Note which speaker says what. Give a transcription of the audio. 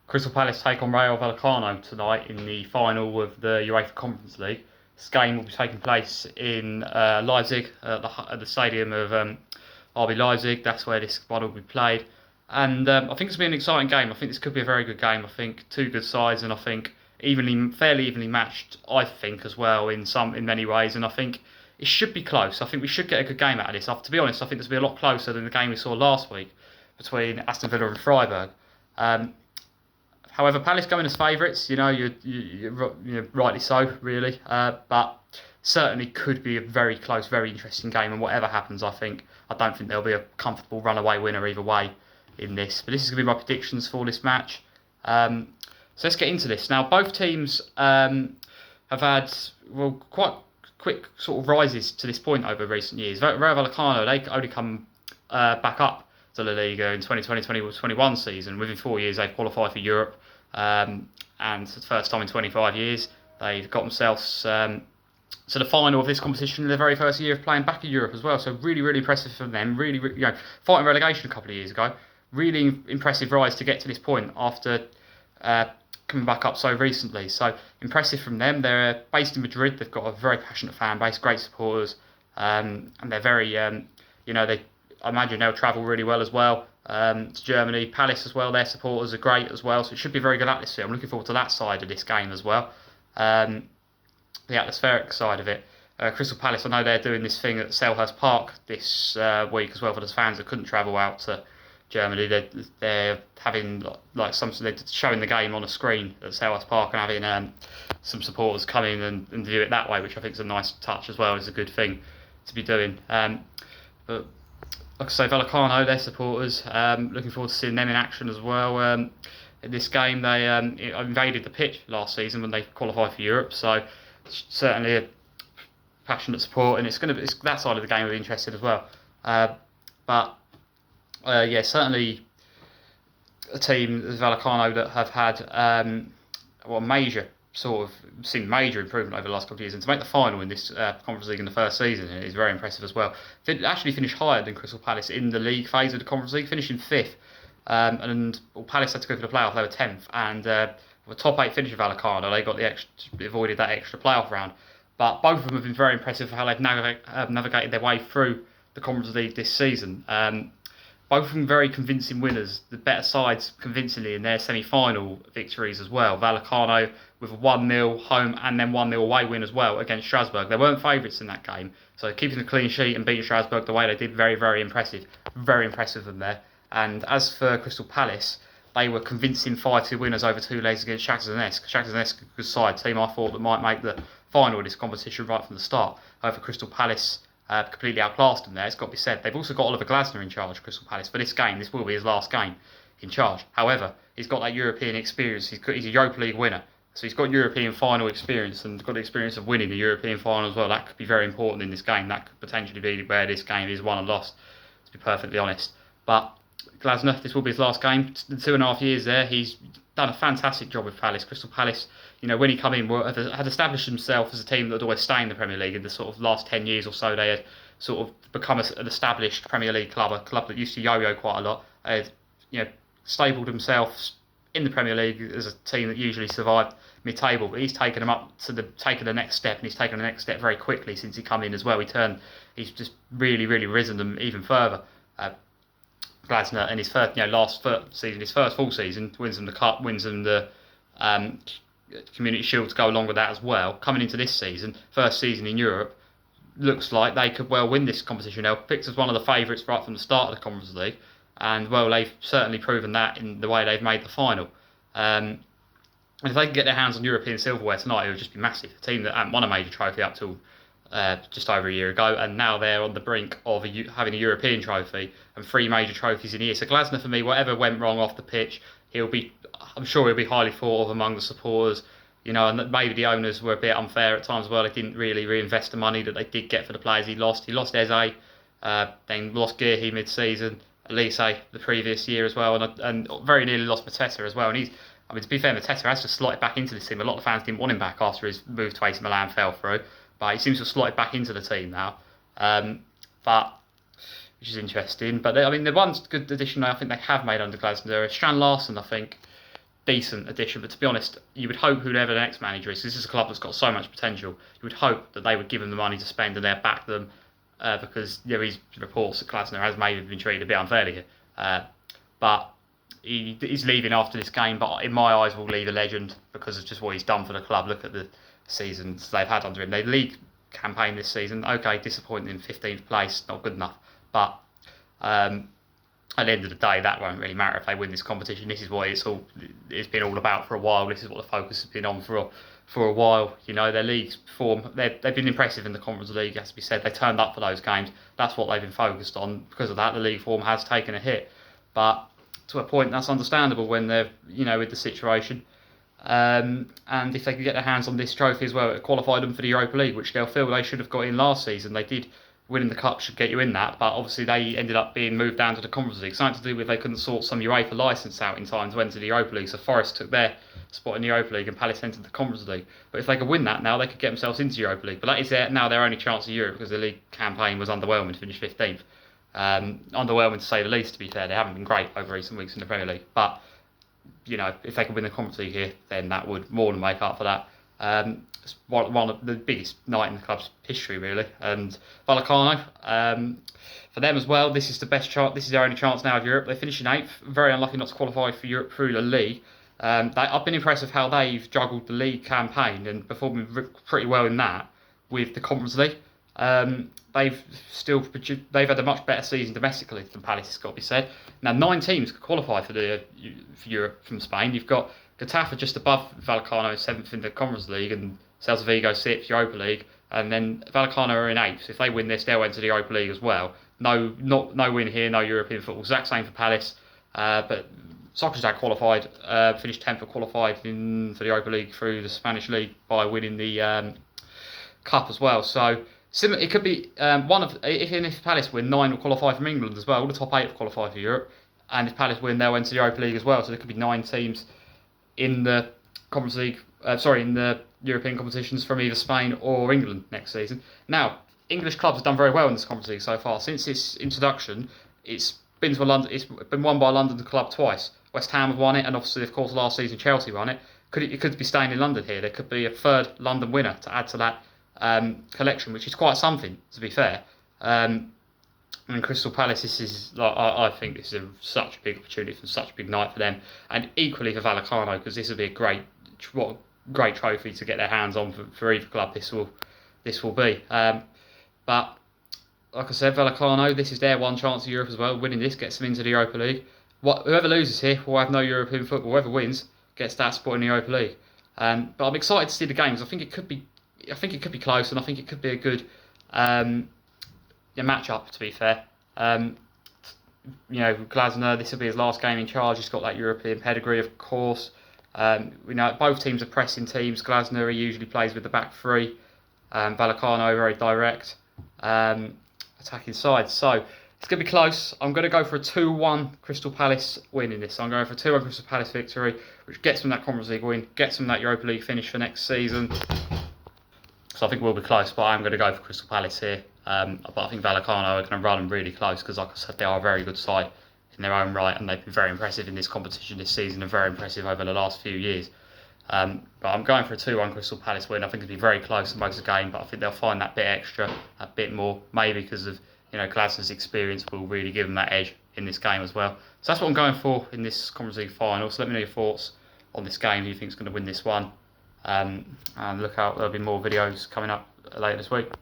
Speaker 1: Crystal Palace take on Rayo Vallecano tonight in the final of the Europa Conference League. This game will be taking place in Leipzig at the stadium of RB Leipzig. That's where this one will be played. And I think it's going to be an exciting game. I think this could be a very good game. I think two good sides, and I think fairly evenly matched. I think as well in many ways, and I think it should be close. I think we should get a good game out of this. To be honest, I think this will be a lot closer than the game we saw last week between Aston Villa and Freiburg. However, Palace going as favourites, you're rightly so, really. But certainly could be a very close, very interesting game. And whatever happens, I don't think there'll be a comfortable runaway winner either way in this. But this is going to be my predictions for this match. So let's get into this. Now, both teams have had quite quick sort of rises to this point over recent years. Rayo Vallecano, they only come back up to La Liga in 2020-2021 season. Within 4 years, they've qualified for Europe. And it's the first time in 25 years they've got themselves to the final of this competition in their very first year of playing back in Europe as well. So really, really impressive for them. Really, fighting relegation a couple of years ago. Really impressive rise to get to this point after coming back up so recently. So impressive from them. They're based in Madrid. They've got a very passionate fan base, great supporters, and they're very, I imagine they'll travel really well as well. To Germany, Palace as well, their supporters are great as well, so it should be a very good atmosphere. I'm looking forward to that side of this game as well, the atmospheric side of it. Crystal Palace, I know they're doing this thing at Selhurst Park this week as well for those fans that couldn't travel out to Germany. They're having they're showing the game on a screen at Selhurst Park and having some supporters come in and view it that way, which I think is a nice touch as well. It's a good thing to be doing. But like I say, Vallecano, their supporters, looking forward to seeing them in action as well. In this game, they invaded the pitch last season when they qualified for Europe, so certainly a passionate support, and it's that side of the game will be interested as well. Certainly a team, Vallecano, that have had seen major improvement over the last couple of years, and to make the final in this Conference League in the first season is very impressive as well. They actually finished higher than Crystal Palace in the league phase of the Conference League, finishing 5th, Palace had to go for the playoff. They were 10th, and with a top 8 finish of Vallecano, they avoided that extra playoff round. But both of them have been very impressive for how they've navigated their way through the Conference League this season. Both of them very convincing winners, the better sides convincingly in their semi-final victories as well. Vallecano with a 1-0 home and then 1-0 away win as well against Strasbourg. They weren't favourites in that game, so keeping a clean sheet and beating Strasbourg the way they did, very, very impressive. Very impressive of them there. And as for Crystal Palace, they were convincing 5-2 winners over 2 legs against Shakhtar Donetsk. Shakhtar Donetsk, a good side, team I thought that might make the final of this competition right from the start. However, Crystal Palace completely outclassed them there, it's got to be said. They've also got Oliver Glasner in charge, Crystal Palace, for this game. This will be his last game in charge. However, he's got that European experience. He's a Europa League winner, so he's got European final experience and got the experience of winning the European final as well. That could be very important in this game. That could potentially be where this game is won and lost, to be perfectly honest. But Glasner, this will be his last game. The 2.5 years there, he's done a fantastic job with Palace. Crystal Palace, when he came in, had established himself as a team that would always stay in the Premier League. In the sort of last 10 years or so, they had sort of become an established Premier League club, a club that used to yo-yo quite a lot. Had, stabled themselves in the Premier League as a team that usually survived mid-table, but he's taken them up to taken the next step, and he's taken the next step very quickly since he come in as well. He's just really, really risen them even further. Glasner in his first season, his first full season, wins them the cup, wins them the Community Shield to go along with that as well. Coming into this season, first season in Europe, looks like they could well win this competition. They're picked as one of the favourites right from the start of the Conference League, and they've certainly proven that in the way they've made the final. And if they can get their hands on European silverware tonight, it would just be massive. A team that hadn't won a major trophy up till just over a year ago, and now they're on the brink of having a European trophy and 3 major trophies in a year. So Glasner, for me, whatever went wrong off the pitch, I'm sure he'll be highly thought of among the supporters. And maybe the owners were a bit unfair at times as well. They didn't really reinvest the money that they did get for the players he lost. He lost Eze, then lost Guéhi mid-season, Elise the previous year as well, and very nearly lost Mateta as well. And to be fair, Mateta has just slotted back into this team. A lot of fans didn't want him back after his move to AC Milan fell through, but he seems to have slotted back into the team now. Which is interesting. But the one good addition I think they have made under Glasner is Strand Larsen. I think decent addition. But to be honest, you would hope whoever the next manager is, this is a club that's got so much potential, you would hope that they would give them the money to spend and they'll back them, because there is reports that Glasner has maybe been treated a bit unfairly here. But he's leaving after this game, but in my eyes will leave a legend because of just what he's done for the club. Look at the seasons they've had under him. The league campaign this season, okay, disappointing in 15th place, not good enough. But at the end of the day, that won't really matter if they win this competition. This is what it's been all about for a while. This is what the focus has been on for a while. You know, their league form, they've been impressive in the Conference League, has to be said. They turned up for those games. That's what they've been focused on. Because of that, the league form has taken a hit. But to a point, that's understandable when they're, you know, with the situation. And if they could get their hands on this trophy as well, it qualified them for the Europa League, which they'll feel they should have got in last season. They did. Winning the cup should get you in that, but obviously they ended up being moved down to the Conference League. Something to do with they couldn't sort some UEFA licence out in time to enter the Europa League, so Forest took their spot in the Europa League and Palace entered the Conference League. But if they could win that now, they could get themselves into the Europa League. But that is now their only chance of Europe, because the league campaign was underwhelming to finish 15th. Underwhelming to say the least, to be fair. They haven't been great over recent weeks in the Premier League. But, you know, if they could win the Conference League here, then that would more than make up for that. It's one of the biggest night in the club's history, really. And Vallecano, for them as well, this is the best chance. This is their only chance now of Europe. They finished in 8th, very unlucky not to qualify for Europe through the league. I've been impressed with how they've juggled the league campaign and performing pretty well in that with the Conference League. They've had a much better season domestically than Palace, it's got to be said. Now 9 teams could qualify for Europe from Spain. You've got Getafe just above Vallecano, 7th in the Conference League, and Celta Vigo 6th, Europa League, and then Vallecano are in 8th. So if they win this, they'll enter the Europa League as well. No win here, no European football. Exact same for Palace, but Sociedad qualified, finished 10th, but qualified for the Europa League through the Spanish League by winning the Cup as well. So it could be if Palace win, 9 will qualify from England as well. All the top 8 will qualify for Europe, and if Palace win, they'll enter the Europa League as well. So there could be 9 teams in the Conference League, in the European competitions from either Spain or England next season. Now, English clubs have done very well in this Conference League so far. Since its introduction, it's been won by a London club twice. West Ham have won it, and obviously, of course, last season Chelsea won it. It could be staying in London here. There could be a third London winner to add to that collection, which is quite something, to be fair. And Crystal Palace, this is, I think this is such a big opportunity for such a big night for them, and equally for Vallecano, because this will be a great trophy to get their hands on for either club. This will be. But like I said, Vallecano, this is their one chance of Europe as well. Winning this gets them into the Europa League. Whoever loses here will have no European football. Whoever wins gets that spot in the Europa League. But I'm excited to see the games. I think it could be close, and I think it could be a good match-up, to be fair. Glasner, this will be his last game in charge. He's got that European pedigree, of course. We know both teams are pressing teams. Glasner, he usually plays with the back three. Vallecano, very direct attacking side. So it's going to be close. I'm going to go for a 2-1 Crystal Palace win in this. So I'm going for a 2-1 Crystal Palace victory, which gets them that Conference League win, gets them that Europa League finish for next season. So I think we'll be close, but I'm going to go for Crystal Palace here. But I think Vallecano are going to run them really close because, like I said, they are a very good side in their own right, and they've been very impressive in this competition this season and very impressive over the last few years. But I'm going for a 2-1 Crystal Palace win. I think it'll be very close in most of the game, but I think they'll find that bit extra, a bit more, maybe because of Glasner's experience will really give them that edge in this game as well. So that's what I'm going for in this Conference League final. So let me know your thoughts on this game, who you think is going to win this one. And look out, there'll be more videos coming up later this week.